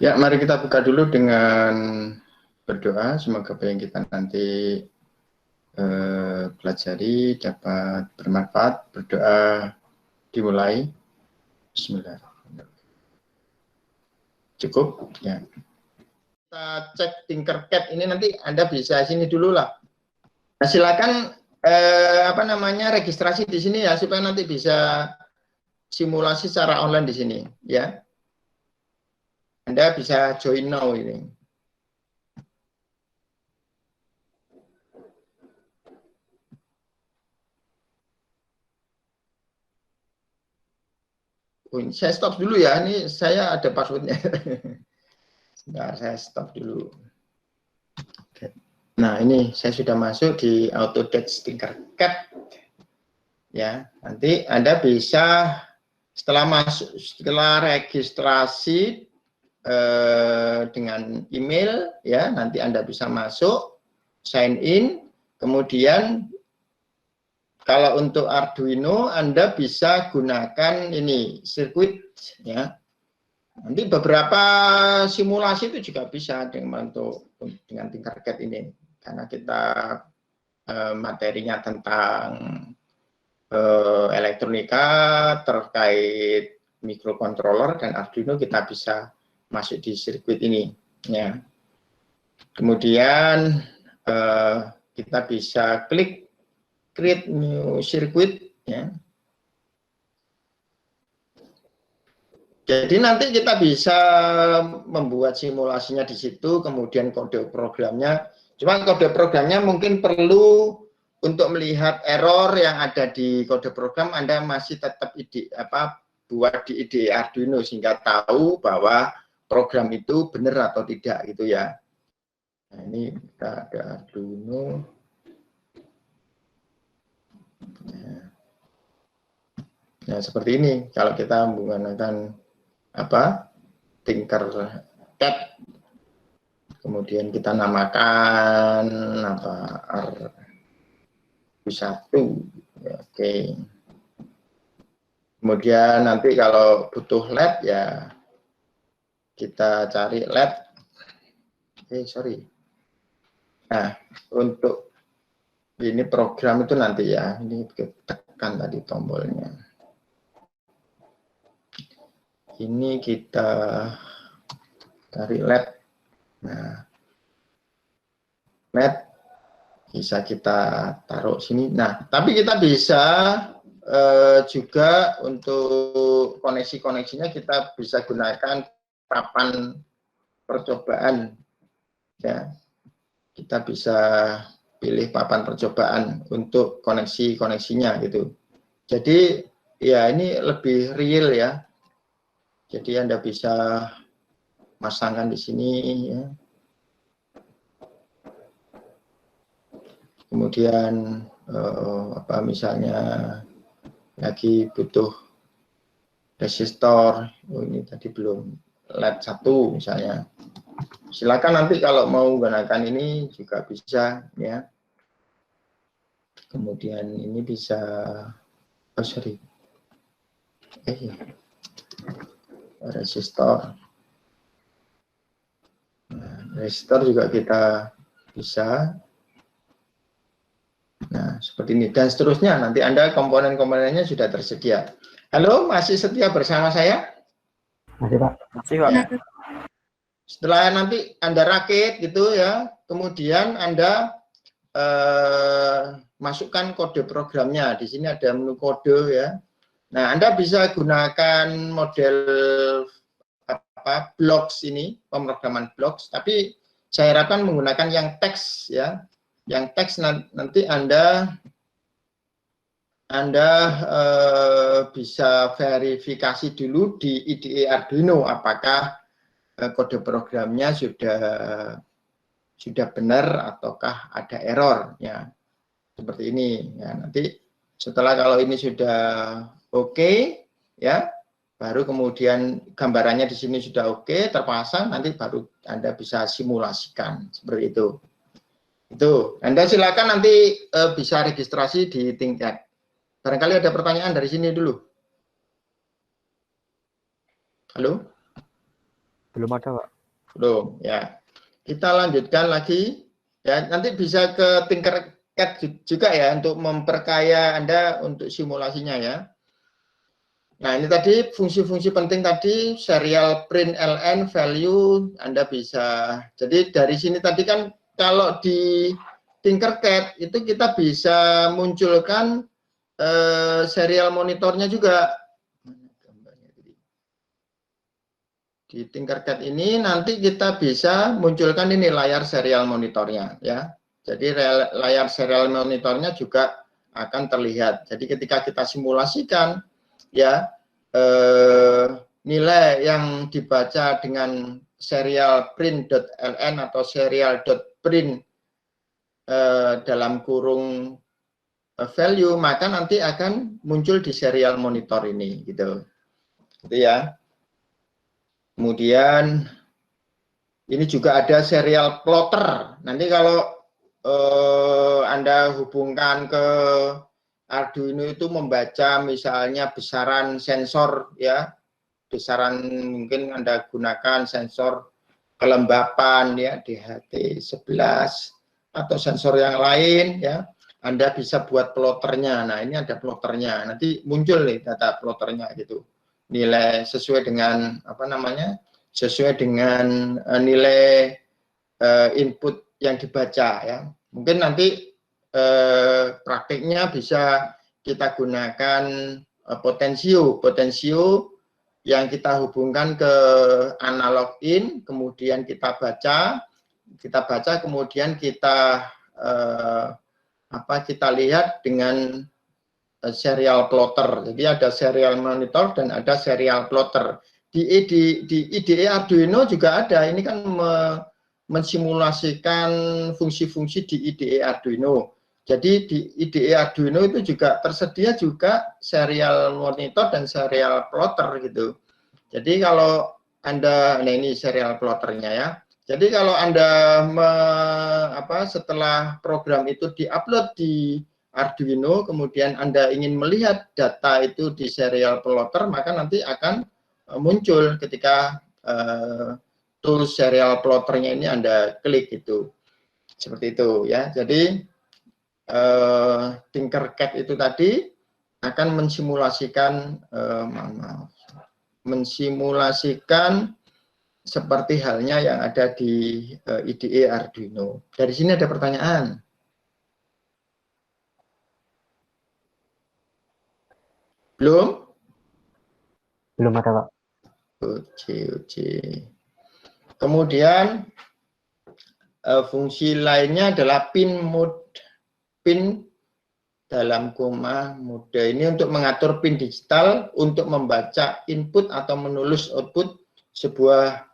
Ya, mari kita buka dulu dengan berdoa. Semoga apa yang kita nanti pelajari dapat bermanfaat. Berdoa dimulai. Bismillahirrahmanirrahim. Cukup? Ya. Kita cek Tinkercad ini nanti Anda bisa sini dulu lah. Nah, silakan registrasi di sini ya supaya nanti bisa simulasi secara online di sini ya. Anda bisa join now ini. Saya stop dulu ya, ini saya ada passwordnya. Sebentar, saya stop dulu. Nah, ini saya sudah masuk di Autodesk Tinkercad. Ya, nanti Anda bisa setelah registrasi dengan email ya, nanti Anda bisa masuk, sign in, kemudian kalau untuk Arduino Anda bisa gunakan ini sirkuit ya. Nanti beberapa simulasi itu juga bisa dengan Tinkercad ini karena kita materinya tentang elektronika terkait mikrokontroler dan Arduino, kita bisa masuk di sirkuit ini ya. Kemudian kita bisa klik create new circuit ya. Jadi nanti kita bisa membuat simulasinya di situ, kemudian kode programnya. Cuma kode programnya mungkin perlu untuk melihat error yang ada di kode program, Anda masih tetap buat di IDE Arduino sehingga tahu bahwa program itu benar atau tidak gitu ya. Nah, ini kita ada Arduino. Nah, seperti ini kalau kita menggunakan Tinkercad, kemudian kita namakan R1 ya, oke. Kemudian nanti kalau butuh LED ya kita cari LED. Nah, untuk ini program itu nanti ya, ini tekan tadi tombolnya. Ini kita cari LED. Nah, LED bisa kita taruh sini. Nah, tapi kita bisa juga untuk koneksinya kita bisa gunakan papan percobaan. Ya, kita bisa pilih papan percobaan untuk koneksinya gitu. Jadi ya ini lebih real ya. Jadi Anda bisa masangkan di sini ya. Kemudian misalnya lagi butuh resistor, ini tadi belum LED 1 misalnya. Silakan nanti kalau mau menggunakan ini juga bisa ya. Kemudian ini bisa resistor. Nah, resistor juga kita bisa. Nah, seperti ini dan seterusnya. Nanti Anda komponen-komponennya sudah tersedia. Halo, masih setia bersama saya? Masih, Pak. Masih, Pak. Setelah nanti Anda rakit gitu ya, kemudian Anda masukkan kode programnya. Di sini ada menu kode ya. Nah, Anda bisa gunakan model blocks ini, pemrograman blocks, tapi saya harapkan menggunakan yang teks ya. Yang teks nanti Anda bisa verifikasi dulu di IDE Arduino apakah kode programnya sudah benar ataukah ada error ya. Seperti ini ya. Nanti setelah kalau ini sudah oke ya, baru kemudian gambarannya di sini sudah oke terpasang, nanti baru Anda bisa simulasikan seperti itu. Itu Anda silakan nanti bisa registrasi di Tinkercad. Barangkali ada pertanyaan dari sini dulu. Halo? Belum ada, Pak. Belum, ya. Kita lanjutkan lagi. Ya, nanti bisa ke Tinkercad juga ya untuk memperkaya Anda untuk simulasinya ya. Nah, ini tadi fungsi-fungsi penting tadi, serial print ln, value, Anda bisa. Jadi dari sini tadi kan kalau di Tinkercad itu kita bisa munculkan serial monitornya juga. Di Tinkercad ini nanti kita bisa munculkan ini layar serial monitornya ya. Jadi layar serial monitornya juga akan terlihat. Jadi ketika kita simulasikan ya nilai yang dibaca dengan serial print.ln atau serial.print dalam kurung value, maka nanti akan muncul di serial monitor ini gitu. Gitu ya. Kemudian ini juga ada serial plotter. Nanti kalau Anda hubungkan ke Arduino itu membaca misalnya besaran sensor ya, besaran mungkin Anda gunakan sensor kelembapan ya DHT11 atau sensor yang lain ya. Anda bisa buat plotternya. Nah, ini ada plotternya. Nanti muncul nih data plotternya gitu. Nilai sesuai dengan apa namanya? Sesuai dengan nilai input yang dibaca ya. Mungkin nanti praktiknya bisa kita gunakan potensio yang kita hubungkan ke analog in, kemudian kita baca, kemudian kita kita lihat dengan serial plotter. Jadi ada serial monitor dan ada serial plotter. Di IDE Arduino juga ada. Ini kan mensimulasikan fungsi-fungsi di IDE Arduino. Jadi di IDE Arduino itu juga tersedia juga serial monitor dan serial plotter gitu. Jadi kalau Anda, nah ini serial plotternya ya. Jadi kalau Anda setelah program itu diupload di Arduino, kemudian Anda ingin melihat data itu di serial plotter, maka nanti akan muncul ketika tools serial plotternya ini Anda klik itu. Seperti itu ya. Jadi Tinkercad itu tadi akan mensimulasikan mensimulasikan seperti halnya yang ada di IDE Arduino. Dari sini ada pertanyaan? Belum? Belum ada, Pak. Uji. Kemudian fungsi lainnya adalah pin dalam koma mode ini untuk mengatur pin digital untuk membaca input atau menulis output sebuah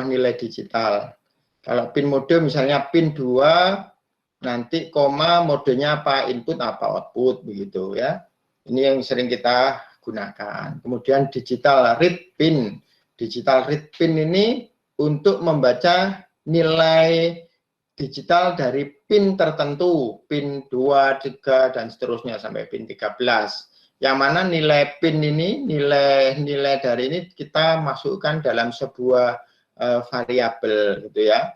nilai digital. Kalau pin mode misalnya pin 2 nanti koma modenya apa, input apa output begitu ya. Ini yang sering kita gunakan. Kemudian digital read pin. Digital read pin ini untuk membaca nilai digital dari pin tertentu, pin 2, 3 dan seterusnya sampai pin 13. Yang mana nilai pin ini, nilai dari ini kita masukkan dalam sebuah variabel gitu ya.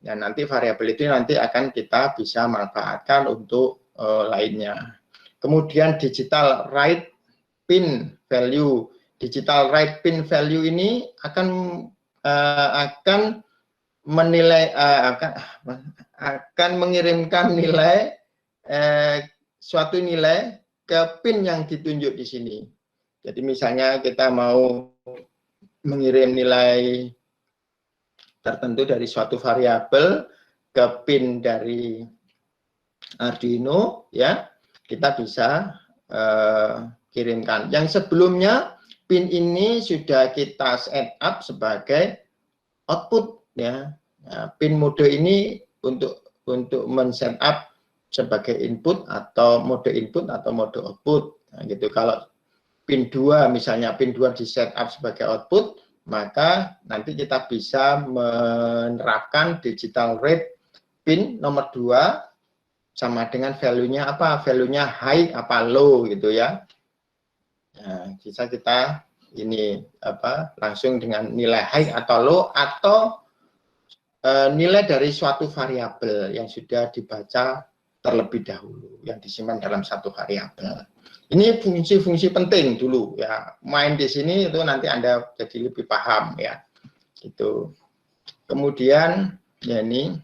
Dan nanti variabel itu nanti akan kita bisa manfaatkan untuk lainnya. Kemudian digital write pin value. Digital write pin value ini akan menilai akan mengirimkan nilai suatu nilai ke pin yang ditunjuk di sini. Jadi misalnya kita mau mengirim nilai tertentu dari suatu variabel ke pin dari Arduino ya, kita bisa kirimkan. Yang sebelumnya pin ini sudah kita set up sebagai output ya. Nah, pin mode ini untuk men-set up sebagai input atau mode output. Nah, gitu. Kalau pin 2 misalnya pin 2 di set up sebagai output, maka nanti kita bisa menerapkan digital read pin nomor 2 sama dengan value-nya apa? Value-nya high apa low gitu ya. Nah, bisa kita ini langsung dengan nilai high atau low atau nilai dari suatu variabel yang sudah dibaca terlebih dahulu, yang disimpan dalam satu variabel. Ini fungsi-fungsi penting dulu ya. Main di sini itu nanti Anda jadi lebih paham ya. Gitu. Kemudian ya ini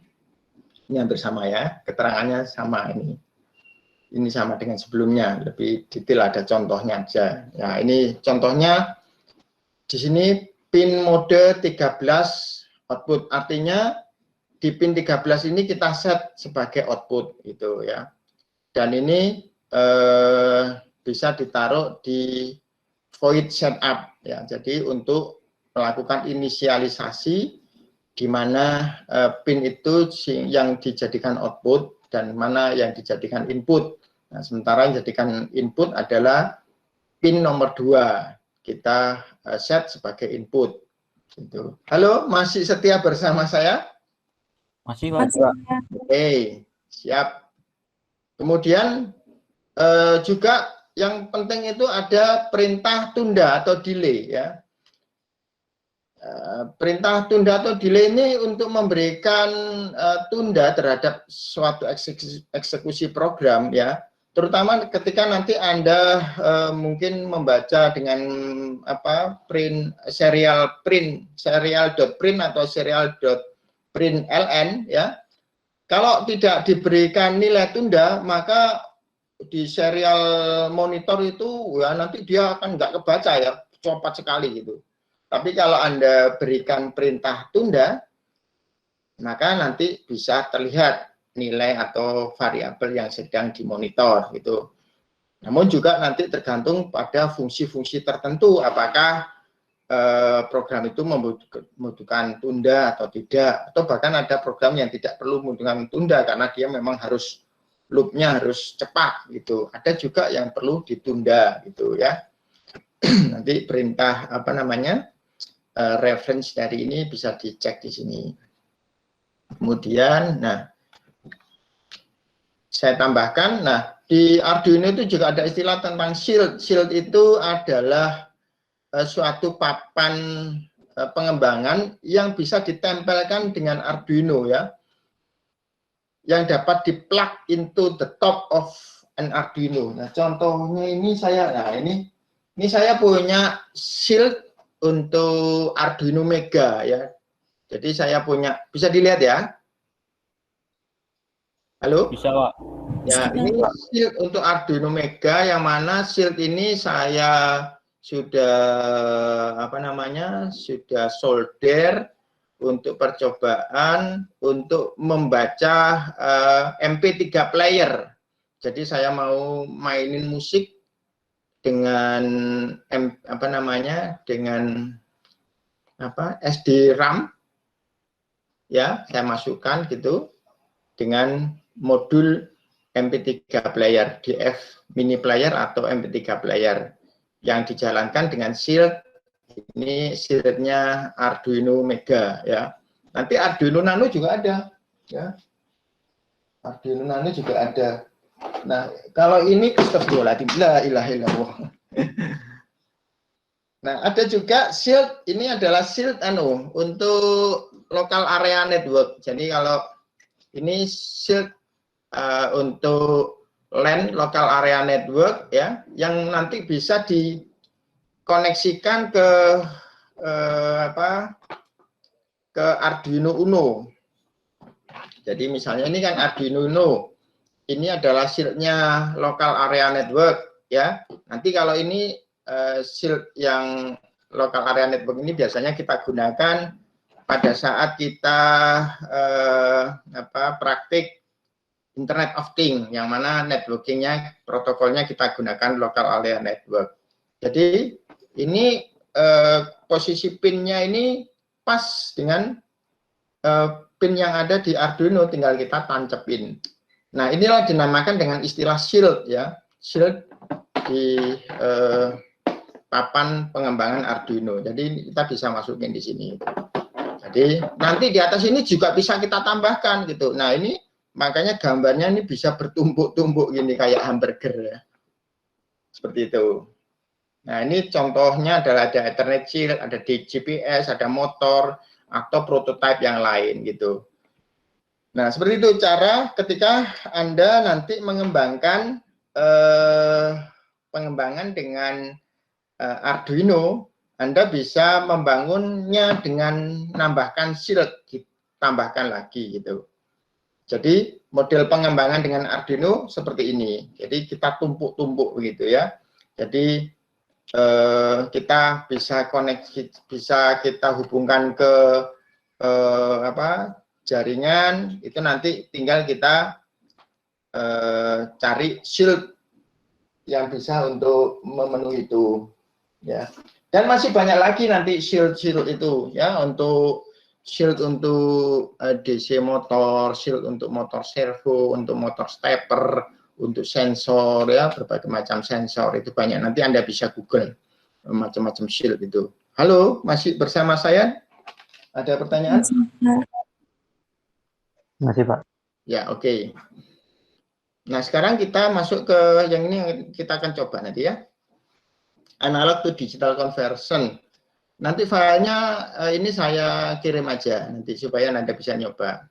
hampir sama ya, keterangannya sama ini. Ini sama dengan sebelumnya, lebih detail, ada contohnya aja. Nah, ini contohnya di sini pin mode 13 output, artinya di pin 13 ini kita set sebagai output gitu ya. Dan ini bisa ditaruh di void setup ya. Jadi untuk melakukan inisialisasi di mana pin itu yang dijadikan output dan mana yang dijadikan input. Nah, sementara yang dijadikan input adalah pin nomor 2. Kita set sebagai input. Gitu. Halo, masih setia bersama saya? Masih, Pak. Oke, siap. Kemudian juga yang penting itu ada perintah tunda atau delay ya. Perintah tunda atau delay ini untuk memberikan tunda terhadap suatu eksekusi program ya. Terutama ketika nanti Anda mungkin membaca dengan serial.print atau serial.print ln ya. Kalau tidak diberikan nilai tunda, maka di serial monitor itu ya nanti dia akan nggak kebaca ya, cepat sekali gitu. Tapi kalau Anda berikan perintah tunda, maka nanti bisa terlihat nilai atau variabel yang sedang dimonitor gitu. Namun juga nanti tergantung pada fungsi-fungsi tertentu, apakah program itu membutuhkan tunda atau tidak, atau bahkan ada program yang tidak perlu membutuhkan tunda karena dia memang harus loopnya harus cepat gitu. Ada juga yang perlu ditunda gitu ya. Nanti perintah reference dari ini bisa dicek di sini. Kemudian, nah, saya tambahkan, nah di Arduino itu juga ada istilah tentang shield. Shield itu adalah suatu papan pengembangan yang bisa ditempelkan dengan Arduino ya, yang dapat di-plug into the top of an Arduino. Nah contohnya ini saya punya shield untuk Arduino Mega ya. Jadi saya punya, bisa dilihat ya. Halo? Bisa, Pak. Ya, ini shield untuk Arduino Mega yang mana shield ini saya sudah sudah solder untuk percobaan untuk membaca MP3 player. Jadi saya mau mainin musik dengan SD RAM ya, saya masukkan gitu dengan modul MP3 player, DF mini player atau MP3 player yang dijalankan dengan shield. Ini shieldnya Arduino Mega ya. Nanti Arduino Nano juga ada ya. Arduino Nano juga ada. Nah, kalau ini astagfirullahaladzim, la ilaha illallah. Nah, ada juga shield, ini adalah shield untuk local area network. Jadi kalau ini shield untuk LAN local area network ya, yang nanti bisa dikoneksikan ke Arduino Uno. Jadi misalnya ini kan Arduino Uno, ini adalah shieldnya local area network ya. Nanti kalau ini shield yang local area network ini biasanya kita gunakan pada saat kita praktik Internet of Things, yang mana networkingnya, protokolnya kita gunakan local area network. Jadi ini posisi pinnya ini pas dengan pin yang ada di Arduino, tinggal kita tancepin. Nah inilah dinamakan dengan istilah shield ya, shield di papan pengembangan Arduino. Jadi kita bisa masukin di sini. Jadi nanti di atas ini juga bisa kita tambahkan gitu. Nah ini makanya gambarnya ini bisa bertumpuk-tumpuk gini kayak hamburger ya. Seperti itu. Nah, ini contohnya adalah ada Ethernet Shield, ada di GPS, ada motor, atau prototipe yang lain gitu. Nah, seperti itu cara ketika Anda nanti mengembangkan pengembangan dengan Arduino, Anda bisa membangunnya dengan menambahkan shield, ditambahkan lagi gitu. Jadi model pengembangan dengan Arduino seperti ini. Jadi kita tumpuk-tumpuk begitu ya. Jadi kita bisa bisa kita hubungkan ke jaringan, itu nanti tinggal kita cari shield yang bisa untuk memenuhi itu ya. Dan masih banyak lagi nanti shield itu ya, untuk shield untuk DC motor, shield untuk motor servo, untuk motor stepper, untuk sensor ya, berbagai macam sensor itu banyak. Nanti Anda bisa Google macam-macam shield itu. Halo, masih bersama saya? Ada pertanyaan? Masih, Pak. Ya, oke. Nah, sekarang kita masuk ke yang ini yang kita akan coba nanti ya. Analog to digital conversion. Nanti filenya ini saya kirim aja nanti supaya Anda bisa nyoba.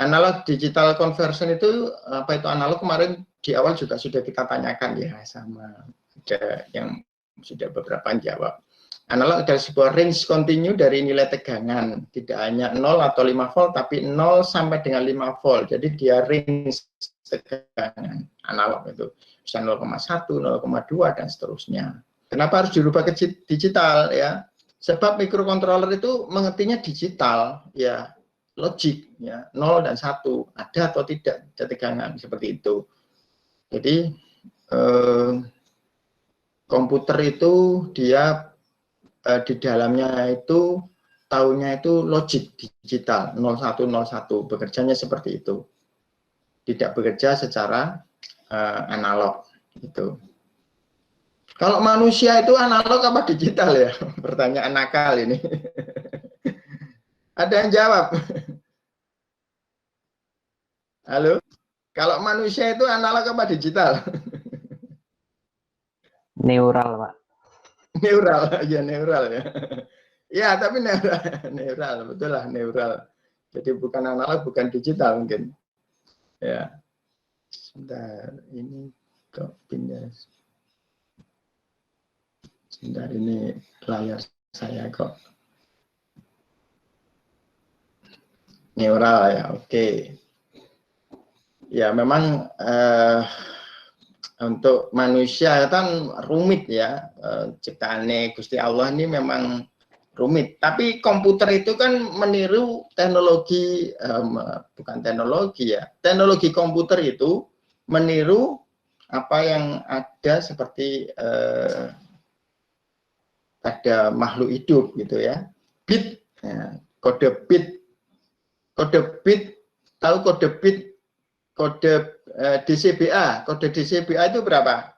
Analog digital conversion itu apa itu analog, kemarin di awal juga sudah kita tanyakan ya, sama ada yang sudah beberapa yang jawab. Analog adalah sebuah range continue dari nilai tegangan, tidak hanya 0 atau 5 volt, tapi 0 sampai dengan 5 volt. Jadi dia range tegangan analog itu bisa 0,1, 0,2 dan seterusnya. Kenapa harus dirubah ke digital ya? Sebab microcontroller itu mengertinya digital ya, logik ya, 0 dan 1, ada atau tidak tegangan seperti itu. Jadi komputer itu dia di dalamnya itu tahunya itu logik digital 0101, bekerjanya seperti itu, tidak bekerja secara analog gitu. Kalau manusia itu analog apa digital ya? Pertanyaan nakal ini. Ada yang jawab? Halo? Kalau manusia itu analog apa digital? Neural, Pak. Neural, ya neural ya. Ya, tapi neural, neural, betul lah neural. Jadi bukan analog, bukan digital mungkin. Ya. Sebentar, ini kok pindah. Sebentar, ini layar saya kok. Neural ya, oke. Ya, memang untuk manusia kan rumit ya, ciptaannya Gusti Allah ini memang rumit. Tapi komputer itu kan meniru teknologi, bukan teknologi ya, teknologi komputer itu meniru apa yang ada seperti pada makhluk hidup gitu ya. Bit, ya, kode bit, tahu kode bit, kode DCBA, kode DCBA itu berapa?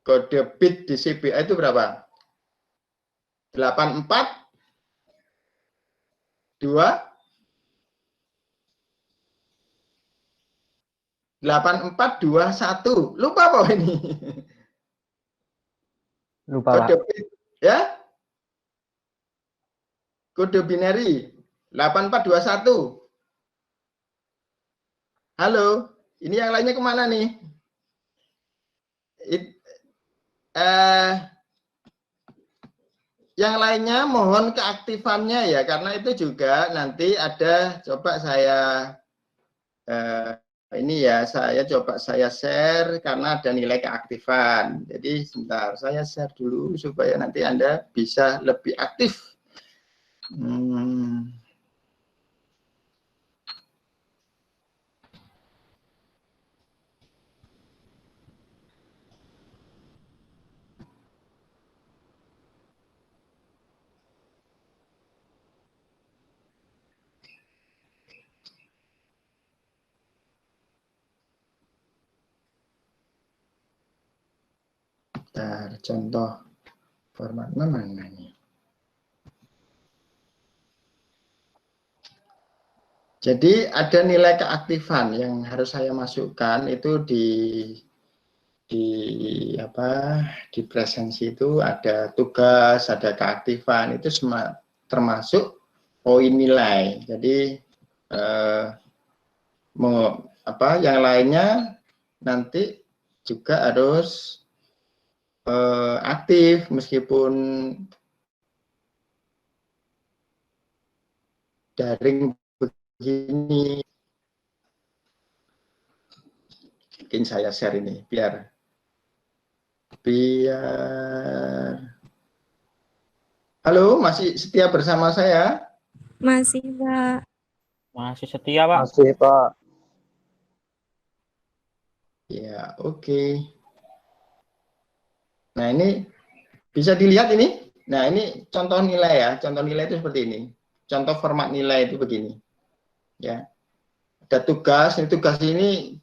Kode bit DCBA itu berapa? 84 2 8421. Lupa apa ini? Lupa, Kode Pak. bit ya? Kode binary 8421. Halo, ini yang lainnya kemana nih? Yang lainnya mohon keaktifannya ya, karena itu juga nanti ada, coba saya ini ya, saya coba saya share karena ada nilai keaktifan. Jadi sebentar, saya share dulu supaya nanti Anda bisa lebih aktif. Contoh format mana ini? Jadi ada nilai keaktifan yang harus saya masukkan itu di presensi itu ada tugas, ada keaktifan, itu semua termasuk poin nilai. Jadi yang lainnya nanti juga harus aktif meskipun daring begini. Mungkin saya share ini biar halo, masih setia bersama saya? Masih, Pak. Masih setia, Pak. Masih, Pak. Ya, oke. Nah, ini bisa dilihat ini. Nah, ini contoh nilai ya. Contoh nilai itu seperti ini. Contoh format nilai itu begini. Ya. Ada tugas, tugas ini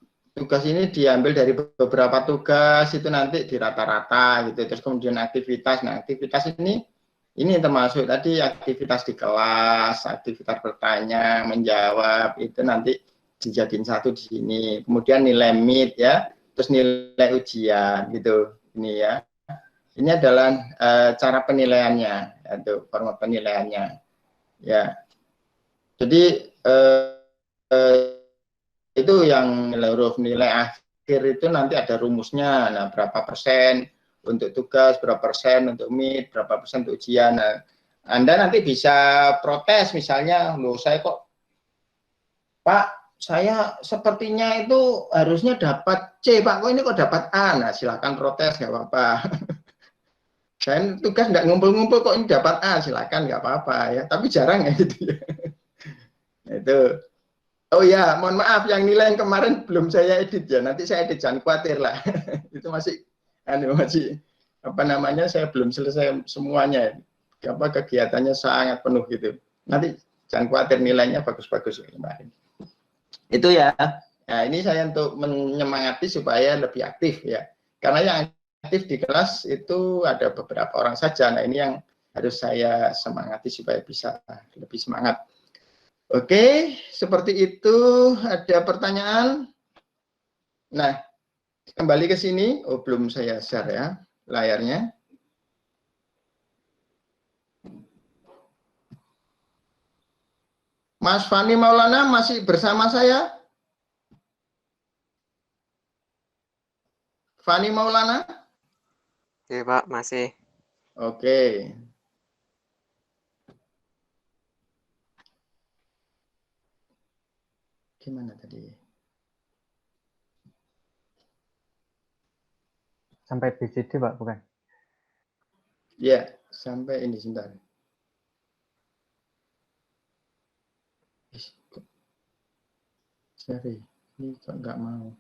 diambil dari beberapa tugas, itu nanti di rata-rata gitu. Terus kemudian aktivitas. Nah, aktivitas ini termasuk tadi aktivitas di kelas, aktivitas bertanya, menjawab, itu nanti dijadiin satu di sini. Kemudian nilai mid ya, terus nilai ujian gitu. Ini ya. Ini adalah cara penilaiannya, itu format penilaiannya. Ya. Jadi itu yang huruf nilai akhir itu nanti ada rumusnya. Nah, berapa persen untuk tugas, berapa persen untuk mid, berapa persen untuk ujian. Nah, Anda nanti bisa protes misalnya, loh saya kok Pak, saya sepertinya itu harusnya dapat C, Pak, kok ini kok dapat A? Nah, silakan protes, nggak apa-apa. Saya tugas nggak ngumpul-ngumpul kok ini dapat A, silakan nggak apa-apa ya. Tapi jarang ya gitu ya. Itu. Oh ya, mohon maaf yang nilai yang kemarin belum saya edit ya. Nanti saya edit, jangan khawatir lah. Itu masih apa namanya, saya belum selesai semuanya. Kegiatannya sangat penuh gitu. Nanti jangan khawatir, nilainya bagus-bagus kemarin. Itu ya. Nah, ini saya untuk menyemangati supaya lebih aktif ya. Karena yang aktif di kelas itu ada beberapa orang saja. Nah, ini yang harus saya semangati supaya bisa lebih semangat. Oke, seperti itu. Ada pertanyaan? Nah, kembali ke sini. Oh, belum saya share ya layarnya. Mas Fani Maulana masih bersama saya? Fani Maulana? Oke, Pak, masih. Oke. Gimana tadi? Sampai BCD, Pak, bukan? Ya, sampai ini sebentar. Sorry, ini kok nggak mau.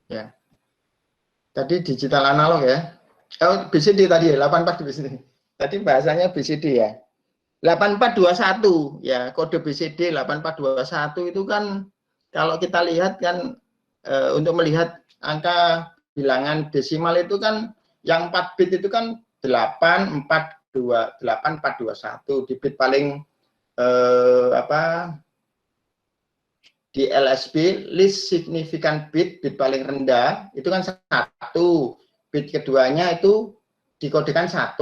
Ya. Tadi digital analog ya. Oh, BCD tadi ya, 84 di BCD. Tadi bahasanya BCD ya. 8421 ya, kode BCD 8421 itu kan kalau kita lihat kan untuk melihat angka bilangan desimal itu kan yang 4 bit itu kan 8421 di bit paling di LSB list significant bit paling rendah itu kan 1, bit keduanya itu dikodekan 1,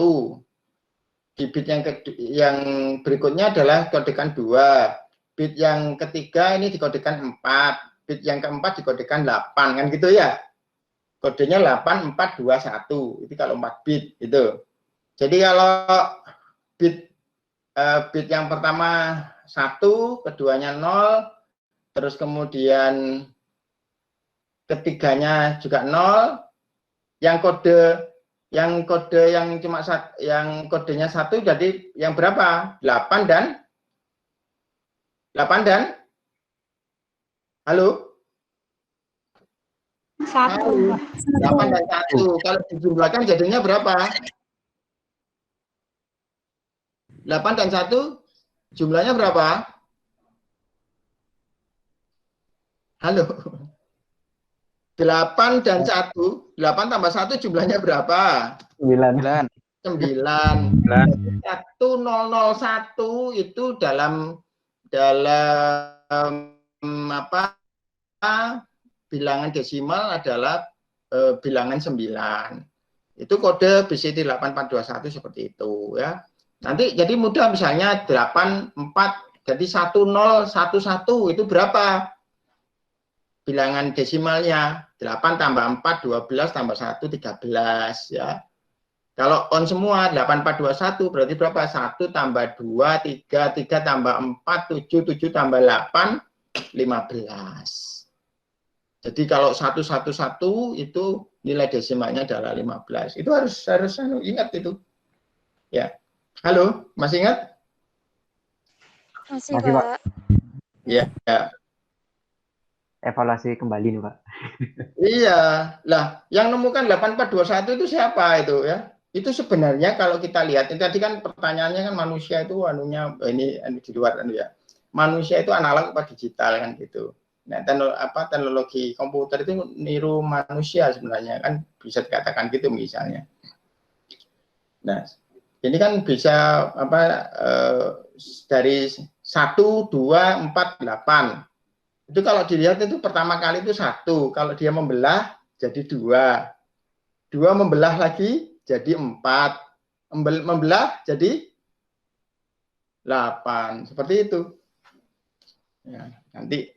di bit yang berikutnya adalah dikodekan 2, bit yang ketiga ini dikodekan 4, bit yang keempat dikodekan 8, kan gitu ya, kodenya 8421 itu kalau 4 bit itu. Jadi kalau bit yang pertama 1, keduanya 0, terus kemudian ketiganya juga 0, yang cuma yang kodenya 1 jadi yang berapa? 8 dan halo? 1, Halo. 8 dan 1. Kalau dijumlahkan jadinya berapa? 8 dan 1 jumlahnya berapa? Halo. 8 dan 1, 8 tambah 1 jumlahnya berapa? 9. 9. 1001 itu dalam dalam apa bilangan desimal adalah bilangan 9. Itu kode BCD 8421 seperti itu ya. Nanti jadi mudah, misalnya 84 jadi 1011 itu berapa? Bilangan desimalnya 8 tambah 4 12 tambah 1 13 ya. Kalau on semua 8421 berarti berapa? 1 tambah 2 3 3 tambah 4 7 7 tambah 8 15. Jadi kalau 111 itu nilai desimalnya adalah 15. Itu harus ingat itu. Ya. Halo, masih ingat? Masih, Masih, Pak. Pak. Ya, ya. Evaluasi kembali nih, Pak. Iya. Lah, yang nemukan 8421 itu siapa itu ya? Itu sebenarnya kalau kita lihat, ini tadi kan pertanyaannya kan manusia itu anunya ini di luar ya. Manusia itu analog apa digital kan gitu. Nah, teknologi komputer itu niru manusia sebenarnya kan, bisa dikatakan gitu misalnya. Nah, ini kan bisa dari 1 2 4 8. Itu kalau dilihat itu pertama kali itu 1, kalau dia membelah jadi 2. 2 membelah lagi jadi 4. Membelah jadi 8. Seperti itu. Ya, nanti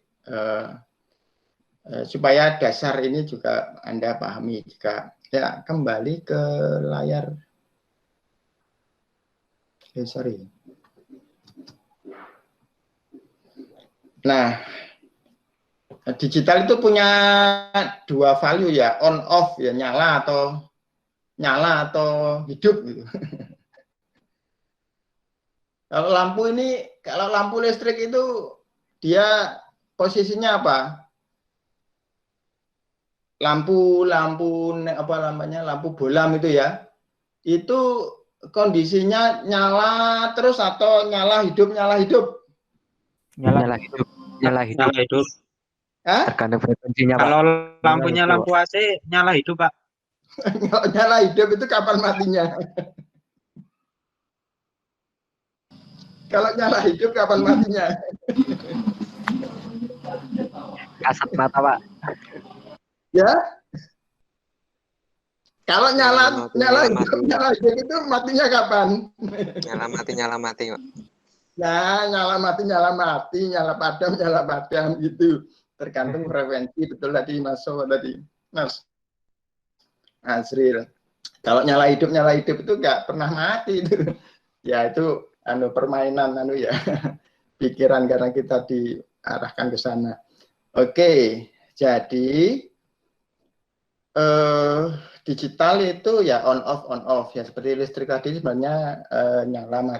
supaya dasar ini juga Anda pahami juga. Ya, kembali ke layar. Sorry. Nah, digital itu punya 2 value ya, on off ya, nyala atau hidup gitu. Kalau lampu listrik itu dia posisinya apa? Lampu bolam itu ya. Itu kondisinya nyala terus atau nyala hidup? Nyala hidup. Hah? Tergantung frekuensinya, Pak. Kalau lampunya lampu AC nyala hidup, Pak. Nyala hidup itu kapan matinya? Kalau nyala hidup kapan matinya? Kasat mata, Pak. Ya. Kalau nyala hidup itu matinya kapan? Nyala mati, Pak. Nah, nyala mati, nyala padam gitu. Tergantung frekuensi, betul tadi Mas Azril. Kalau nyala hidup itu nggak pernah mati itu. Ya itu permainan ya. Pikiran karena kita diarahkan ke sana. Oke, jadi digital itu ya on off ya, seperti listrik tadi sebenarnya nyala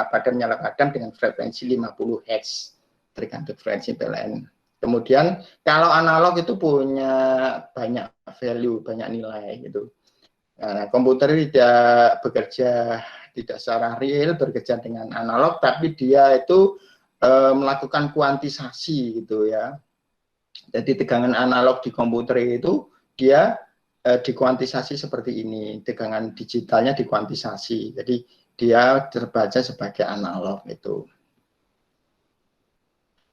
padam dengan frekuensi 50 Hz tergantung frekuensi PLN. Kemudian kalau analog itu punya banyak value, banyak nilai gitu. Nah, komputer tidak secara real bekerja dengan analog, tapi dia itu melakukan kuantisasi gitu ya. Jadi tegangan analog di komputer itu dia dikuantisasi seperti ini, tegangan digitalnya dikuantisasi. Jadi dia terbaca sebagai analog itu.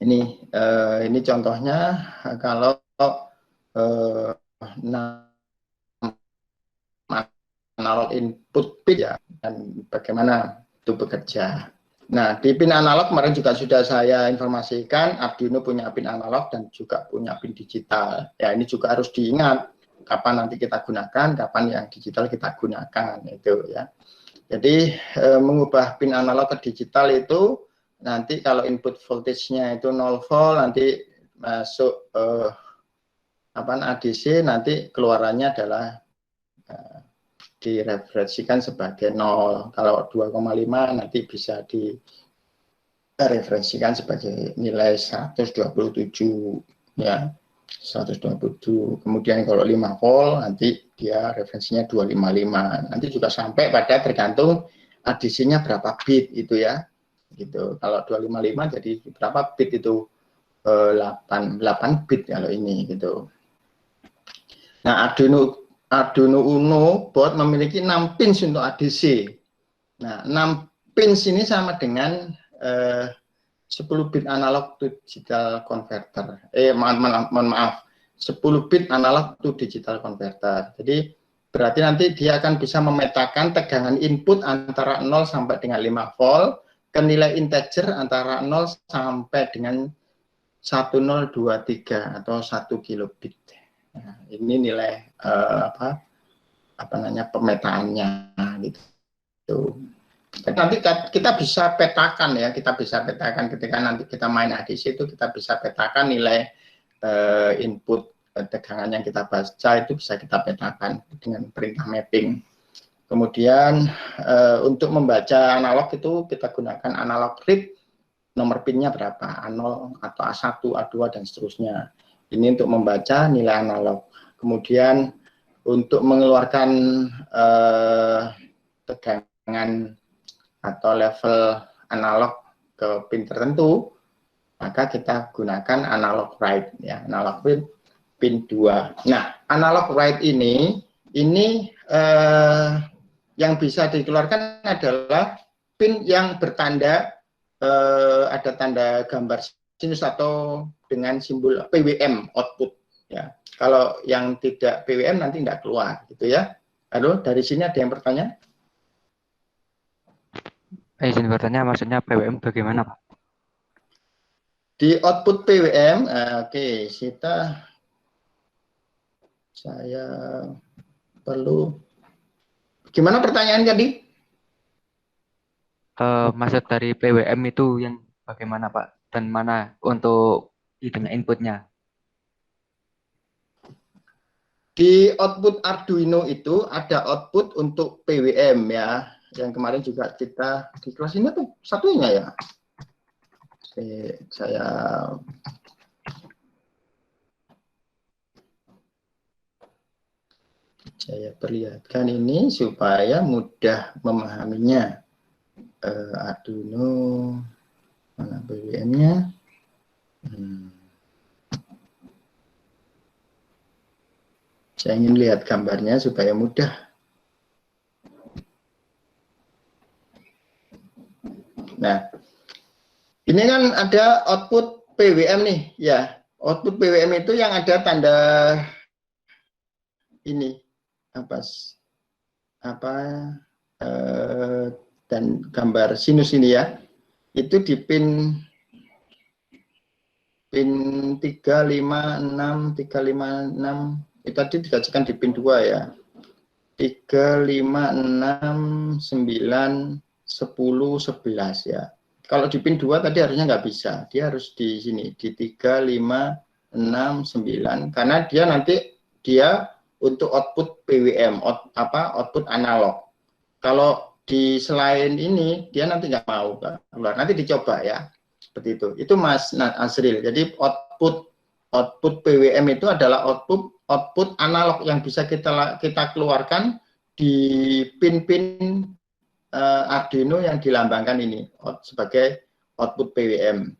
Ini contohnya kalau analog input pin ya, dan bagaimana itu bekerja. Nah, di pin analog kemarin juga sudah saya informasikan, Arduino punya pin analog dan juga punya pin digital. Ya, ini juga harus diingat kapan nanti kita gunakan, kapan yang digital kita gunakan itu ya. Jadi mengubah pin analog ke digital itu nanti kalau input voltage-nya itu 0 volt, nanti masuk ADC, nanti keluarannya adalah direferensikan sebagai 0. Kalau 2,5 nanti bisa direferensikan sebagai nilai 127 ya. 127. Kemudian kalau 5 volt nanti dia referensinya 255. Nanti juga sampai pada tergantung ADC-nya berapa bit itu ya. Gitu. Kalau 255 jadi berapa bit itu? 8 bit kalau ini gitu. Nah, Arduino Uno board memiliki 6 pins untuk ADC. Nah, 6 pins ini sama dengan 10 bit analog to digital converter. Mohon maaf. 10 bit analog to digital converter. Jadi berarti nanti dia akan bisa memetakan tegangan input antara 0 sampai dengan 5 volt ke nilai integer antara 0 sampai dengan 1023 atau 1 kilobit. Nah, ini nilai pemetaannya gitu. Nanti kita bisa petakan ya, kita bisa petakan ketika nanti kita main ADC itu kita bisa petakan nilai input tegangan yang kita baca itu bisa kita petakan dengan perintah mapping. Kemudian untuk membaca analog itu kita gunakan analog read, nomor pinnya berapa, A0 atau A1, A2 dan seterusnya. Ini untuk membaca nilai analog. Kemudian untuk mengeluarkan tegangan atau level analog ke pin tertentu, maka kita gunakan analog write ya, analog write pin 2. Nah, analog write ini yang bisa dikeluarkan adalah pin yang bertanda ada tanda gambar sinus atau dengan simbol PWM output ya. Kalau yang tidak PWM nanti tidak keluar gitu ya. Halo, dari sini ada yang bertanya? Izin bertanya, maksudnya PWM bagaimana, Pak? Di output PWM, oke, saya perlu. Gimana pertanyaan tadi? Maksud dari PWM itu yang bagaimana, Pak? Dan mana untuk inputnya? Di output Arduino itu ada output untuk PWM ya. Yang kemarin juga kita di kelas ini tuh satunya ya. Saya perlihatkan ini supaya mudah memahaminya. Arduino, mana PWM-nya? Saya ingin lihat gambarnya supaya mudah. Nah, ini kan ada output PWM nih, ya. Output PWM itu yang ada tanda ini dan gambar sinus ini ya. Itu di pin 356 itu tadi dikajikan di pin 2 ya. 3, 5, 6, 9, 10, 11 ya. Kalau di pin 2 tadi harusnya nggak bisa. Dia harus di sini, di 3, 5, 6, 9. Karena dia nanti untuk output PWM, output analog. Kalau di selain ini, dia nanti nggak mau keluar. Nanti dicoba ya. Seperti itu. Itu Mas Azril. Jadi output PWM itu adalah output analog yang bisa kita keluarkan di pin-pin Arduino yang dilambangkan ini sebagai output PWM.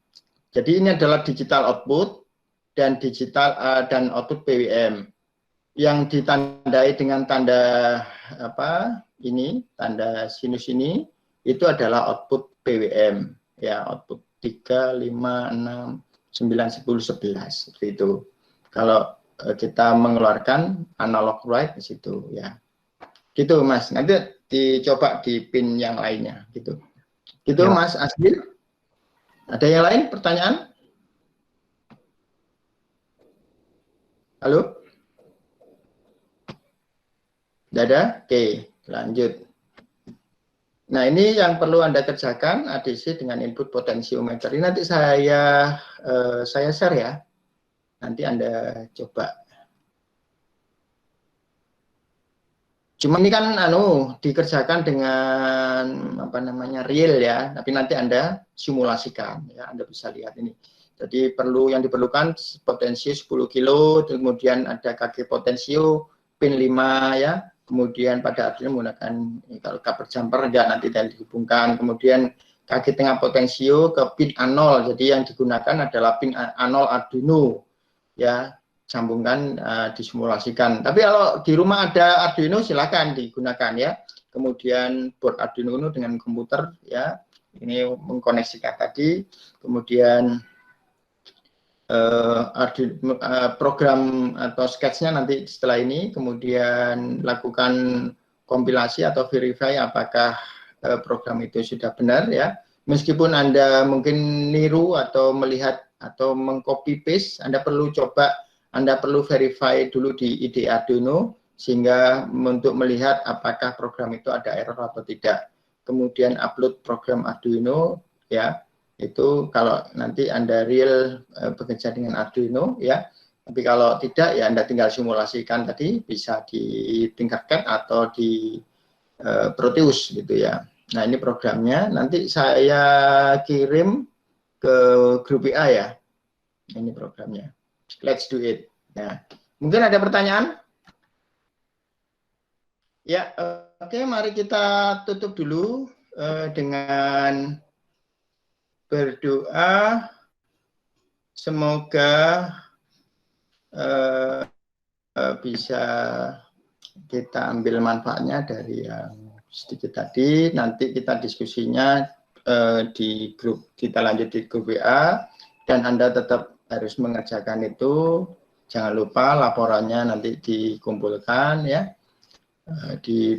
Jadi ini adalah digital output dan output PWM yang ditandai dengan tanda tanda sinus ini itu adalah output PWM ya, output 3, 5, 6, 9, 10, 11 seperti itu. Kalau kita mengeluarkan analog write di situ ya. Gitu Mas. Nanti dicoba di pin yang lainnya gitu. Gitu ya. Mas Asbil. Ada yang lain pertanyaan? Halo? Tidak ada? Oke, lanjut. Nah, ini yang perlu Anda kerjakan ADC dengan input potensiometer. Ini nanti saya share ya. Nanti Anda coba. Cuma ini kan dikerjakan dengan real ya, tapi nanti Anda simulasikan ya, Anda bisa lihat ini. Jadi yang diperlukan potensio 10 kilo, kemudian ada kaki potensio pin 5 ya. Kemudian pada Arduino menggunakan kalau cover jumper enggak nanti dihubungkan. Kemudian kaki tengah potensio ke pin A0. Jadi yang digunakan adalah pin A0 Arduino ya. Sambungkan disimulasikan. Tapi kalau di rumah ada Arduino silakan digunakan ya. Kemudian board Arduino dengan komputer ya, Ini mengkoneksikan tadi, kemudian program atau sketsnya nanti setelah ini, kemudian lakukan kompilasi atau verify apakah program itu sudah benar ya. Meskipun Anda mungkin niru atau melihat atau mengcopy paste, Anda perlu verify dulu di IDE Arduino sehingga untuk melihat apakah program itu ada error atau tidak. Kemudian upload program Arduino ya. Itu kalau nanti Anda real bekerja dengan Arduino ya. Tapi kalau tidak ya Anda tinggal simulasikan tadi, bisa di Tinkercad atau di Proteus gitu ya. Nah, ini programnya nanti saya kirim ke grup WA ya. Ini programnya. Let's do it. Nah, mungkin ada pertanyaan? Ya, oke, mari kita tutup dulu dengan berdoa. Semoga bisa kita ambil manfaatnya dari yang sedikit tadi. Nanti kita diskusinya di grup, kita lanjut di grup WA, dan Anda tetap harus mengerjakan itu. Jangan lupa laporannya nanti dikumpulkan ya,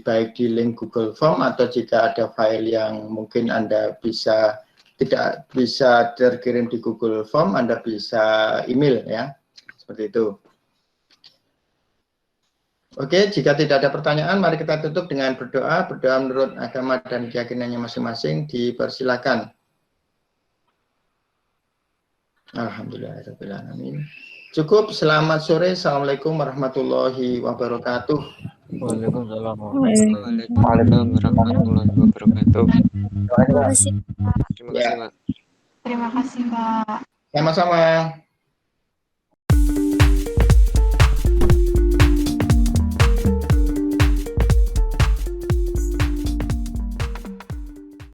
baik di link Google Form atau jika ada file yang mungkin Anda tidak bisa terkirim di Google Form, Anda bisa email ya, seperti itu. Oke, jika tidak ada pertanyaan, mari kita tutup dengan berdoa. Berdoa menurut agama dan keyakinannya masing-masing, dipersilakan. Alhamdulillahirrahmanirrahim. Cukup, selamat sore. Assalamualaikum warahmatullahi wabarakatuh. Waalaikumsalam. Waalaikumsalam warahmatullahi wabarakatuh. Terima kasih. Terima kasih, Pak. Terima kasih, Pak. Sama-sama.